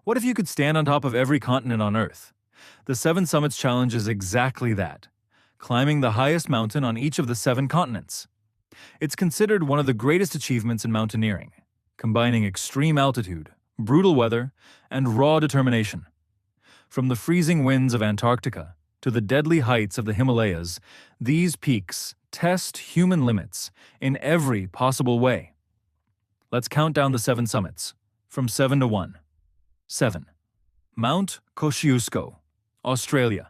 What if you could stand on top of every continent on Earth? The Seven Summits Challenge is exactly that, climbing the highest mountain on each of the 7 continents. It's considered one of the greatest achievements in mountaineering, combining extreme altitude, brutal weather, and raw determination. From the freezing winds of Antarctica to the deadly heights of the Himalayas, these peaks test human limits in every possible way. Let's count down the 7 summits, from 7 to 1. 7. Mount Kosciuszko, Australia.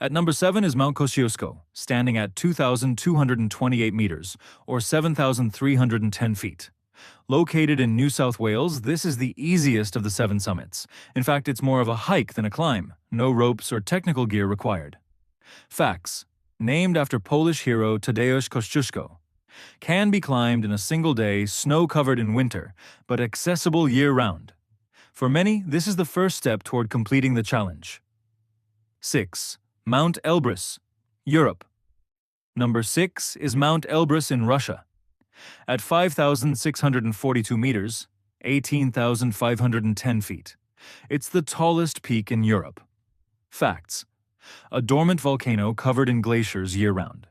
At number 7 is Mount Kosciuszko, standing at 2,228 meters, or 7,310 feet. Located in New South Wales, this is the easiest of the 7 summits. In fact, it's more of a hike than a climb, no ropes or technical gear required. Facts: named after Polish hero Tadeusz Kościuszko. Can be climbed in a single day, snow-covered in winter, but accessible year-round. For many, this is the first step toward completing the challenge. 6. Mount Elbrus, Europe. Number 6 is Mount Elbrus in Russia. At 5,642 meters, 18,510 feet. It's the tallest peak in Europe. Facts: a dormant volcano covered in glaciers year-round.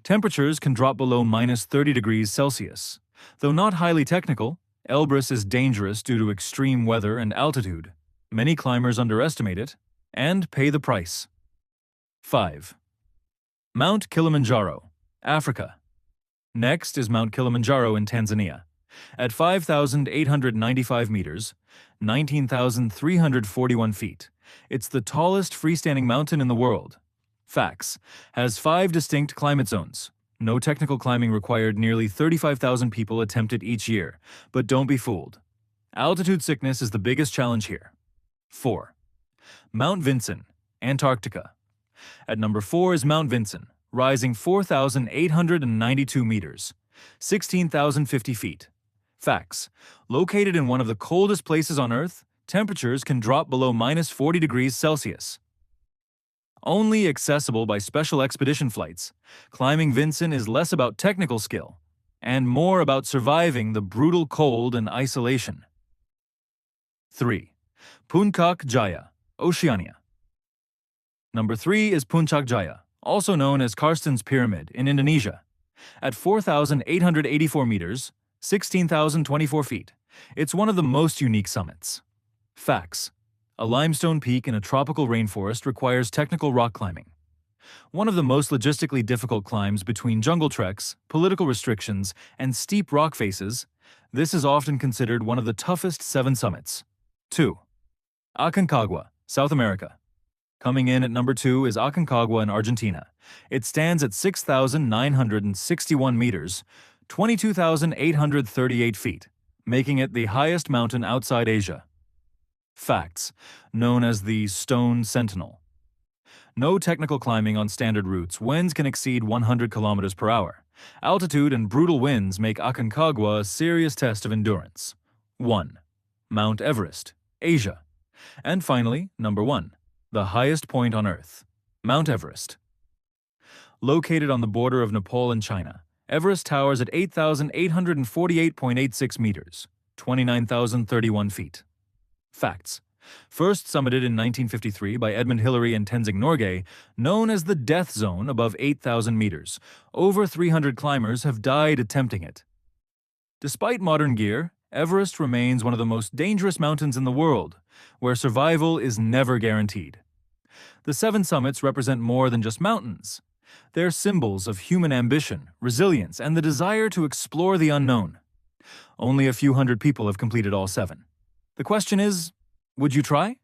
Temperatures can drop below -30 degrees Celsius. Though not highly technical, Elbrus is dangerous due to extreme weather and altitude. Many climbers underestimate it and pay the price. 5. Mount Kilimanjaro, Africa. Next is Mount Kilimanjaro in Tanzania. At 5,895 meters, 19,341 feet, it's the tallest freestanding mountain in the world. Facts: has 5 distinct climate zones. No technical climbing required. Nearly 35,000 people attempt it each year. But don't be fooled. Altitude sickness is the biggest challenge here. 4. Mount Vinson, Antarctica. At number 4 is Mount Vinson, rising 4,892 meters, 16,050 feet. Facts: located in one of the coldest places on Earth, temperatures can drop below -40 degrees Celsius. Only accessible by special expedition flights, climbing Vinson is less about technical skill and more about surviving the brutal cold and isolation. 3. Puncak Jaya, Oceania. Number 3 is Puncak Jaya, also known as Karsten's Pyramid in Indonesia. At 4,884 meters, 16,024 feet, it's one of the most unique summits. Facts: a limestone peak in a tropical rainforest requires technical rock climbing. One of the most logistically difficult climbs between jungle treks, political restrictions, and steep rock faces, this is often considered one of the toughest 7 summits. 2. Aconcagua, South America. Coming in at number 2 is Aconcagua in Argentina. It stands at 6,961 meters, 22,838 feet, making it the highest mountain outside Asia. Facts: known as the Stone Sentinel. No technical climbing on standard routes. Winds can exceed 100 kilometers per hour. Altitude and brutal winds make Aconcagua a serious test of endurance. 1. Mount Everest, Asia. And finally, number 1, the highest point on Earth, Mount Everest. Located on the border of Nepal and China, Everest towers at 8,848.86 meters, 29,031 feet. Facts: first summited in 1953 by Edmund Hillary and Tenzing Norgay, known as the Death Zone above 8,000 meters, over 300 climbers have died attempting it. Despite modern gear, Everest remains one of the most dangerous mountains in the world, where survival is never guaranteed. The 7 summits represent more than just mountains. They're symbols of human ambition, resilience, and the desire to explore the unknown. Only a few hundred people have completed all 7. The question is, would you try?